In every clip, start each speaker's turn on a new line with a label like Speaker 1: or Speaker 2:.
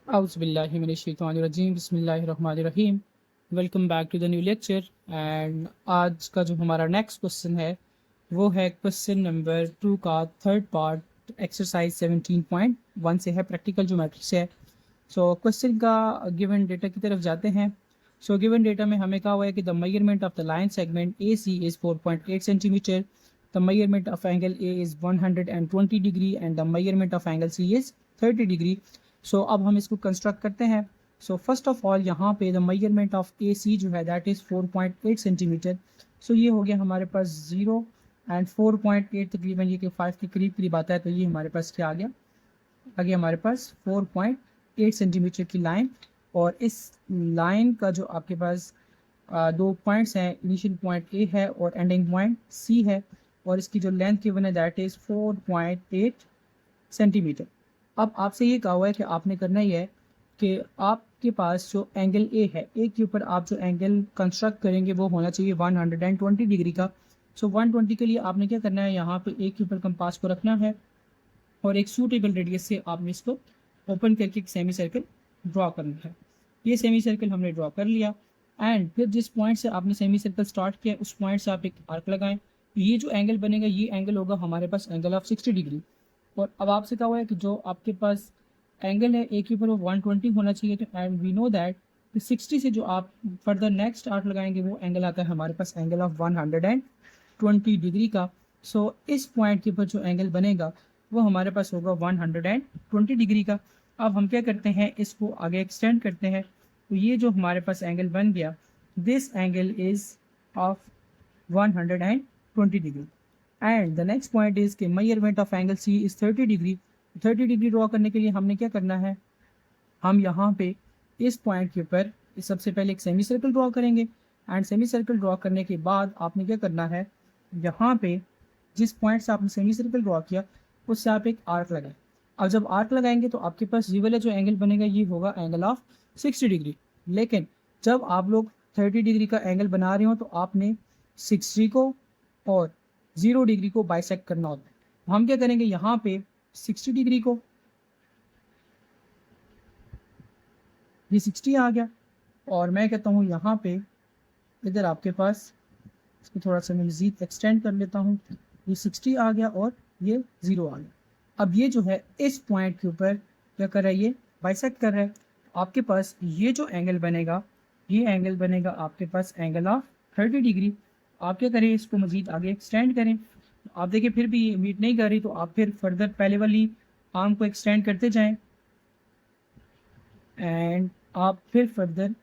Speaker 1: औज़ुबिल्लाहिमिनश्शैतानिर्रजीम बिस्मिल्लाहिर्रहमानिर्रहीम। Welcome back to the new lecture. And आज का जो हमारा नेक्स्ट क्वेश्चन है वो है क्वेश्चन नंबर 2 का थर्ड पार्ट, एक्सरसाइज 17.1 से है, प्रैक्टिकल ज्योमेट्री से है। सो क्वेश्चन का गिवन डेटा की तरफ जाते हैं। सो गिवन डेटा में हमें कहा हुआ है कि the measurement of the line segment A C is 4.8 centimetre, the measurement of angle A is 120 degree and the measurement of angle C is 30 degree. So अब हम इसको कंस्ट्रक्ट करते हैं। सो फर्स्ट ऑफ ऑल यहाँ पे the measurement of ए सी जो है that is 4.8 centimetre. सो ये हो गया हमारे पास 0 एंड 4.8 तकरीबन ये कि 5 के करीब करीब आता है, तो ये हमारे पास क्या आ गया, आगे हमारे पास 4.8 सेंटीमीटर की लाइन। और इस लाइन का जो आपके पास दो पॉइंट्स हैं, इनिशियल पॉइंट ए है और एंडिंग पॉइंट सी है, और इसकी जो लेंथ गिवन है दैट इज़ 4.8 सेंटीमीटर। अब आपसे ये कहा हुआ है कि आपने करना ही है कि आपके पास जो एंगल ए है, ए के ऊपर आप जो एंगल कंस्ट्रक्ट करेंगे वो होना चाहिए 120 डिग्री का। सो 120 के लिए आपने क्या करना है, यहाँ पे ए के ऊपर कंपास को रखना है और एक सूटेबल रेडियस से आपने इसको ओपन करके एक सेमी सर्कल ड्रॉ करना है। ये सेमी सर्कल हमने ड्रॉ कर लिया एंड फिर जिस पॉइंट से आपने सेमी सर्कल स्टार्ट किया उस पॉइंट से आप एक आर्क लगाएं। ये जो एंगल बनेगा ये एंगल होगा हमारे पास एंगल ऑफ 60 डिग्री। और अब आपसे कहा हुआ है कि जो आपके पास एंगल है ए के ऊपर वो 120 होना चाहिए, तो एंड वी नो दैट 60 से जो आप फर्दर नेक्स्ट आर्क लगाएंगे वो एंगल आता है हमारे पास एंगल ऑफ 120 डिग्री का। सो इस पॉइंट के ऊपर जो एंगल बनेगा वो हमारे पास होगा 120 डिग्री का। अब हम क्या करते हैं, इसको आगे एक्सटेंड करते हैं, तो ये जो हमारे पास एंगल बन गया, this angle is of 120 degree. And the next point is कि measurement of angle C is 30 degree. 30 degree draw करने के लिए हमने क्या करना है, हम यहाँ पे इस पॉइंट के ऊपर सबसे पहले एक सेमी सर्कल ड्रॉ करेंगे एंड सेमी सर्कल ड्रॉ करने के बाद आपने क्या करना है, यहाँ पे जिस पॉइंट से आपने सेमी सर्कल ड्रॉ किया उससे आप एक आर्क लगाएं। अब जब आर्क लगाएंगे तो आपके पास ये वाला जो एंगल बनेगा ये होगा एंगल ऑफ 60 डिग्री। लेकिन जब आप लोग 30 डिग्री का एंगल बना रहे हो तो आपने 60 को और 0 डिग्री को बाइसेक्ट करना होता है। हम क्या करेंगे, यहाँ पे 60 डिग्री को, ये 60 आ गया, और मैं कहता हूँ यहाँ पे इधर आपके पास इसको थोड़ा सा मैं मज़ीद एक्सटेंड कर लेता हूँ, ये 60 आ गया और ये 0 आ गया। अब ये जो है इस पॉइंट के ऊपर क्या कर रहा है, ये बाइसेक्ट कर रहा है। आपके पास ये जो एंगल बनेगा ये एंगल बनेगा आपके पास एंगल ऑफ 30 डिग्री। आप क्या करें, इसको मज़ीद आगे एक्सटेंड करें। आप देखिए फिर भी ये मीट नहीं कर रही, तो आप फिर फर्दर पहले वाली आर्म को एक्सटेंड करते जाएं एंड आप फिर फर्दर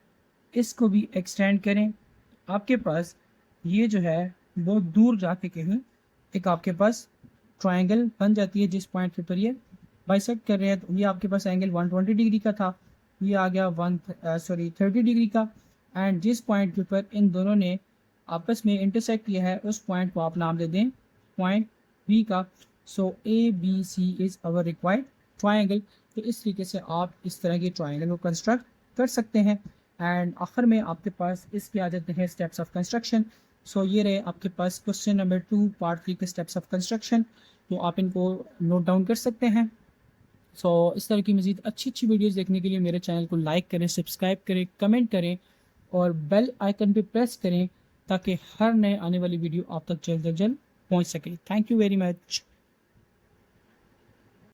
Speaker 1: इसको भी एक्सटेंड करें। आपके पास ये जो है बहुत दूर जाके कहीं एक आपके पास ट्रायंगल बन जाती है जिस पॉइंट के ऊपर ये बाइसेक्ट कर रहे हैं। तो ये आपके पास एंगल 120 डिग्री का था, ये आ गया 30 डिग्री का। एंड जिस पॉइंट के ऊपर इन दोनों ने आपस में इंटरसेक्ट किया है उस पॉइंट को आप नाम दे दें पॉइंट बी का। So A B C is our required triangle. तो इस तरीके से आप इस तरह के ट्रायंगल को कंस्ट्रक्ट कर सकते हैं। एंड आखिर में आपके पास इसके आ जाते हैं स्टेप्स ऑफ कंस्ट्रक्शन। सो ये रहे आपके पास क्वेश्चन नंबर 2 पार्ट 3 के स्टेप्स ऑफ कंस्ट्रक्शन, तो आप इनको नोट डाउन कर सकते हैं। सो इस तरह की मज़ीद अच्छी अच्छी वीडियोज़ देखने के लिए मेरे चैनल को लाइक करें, सब्सक्राइब करें, कमेंट करें और बेल आइकन पे प्रेस करें ताकि हर नए आने वाली वीडियो आप तक जल्द से जल्द पहुँच सके। Thank you very much.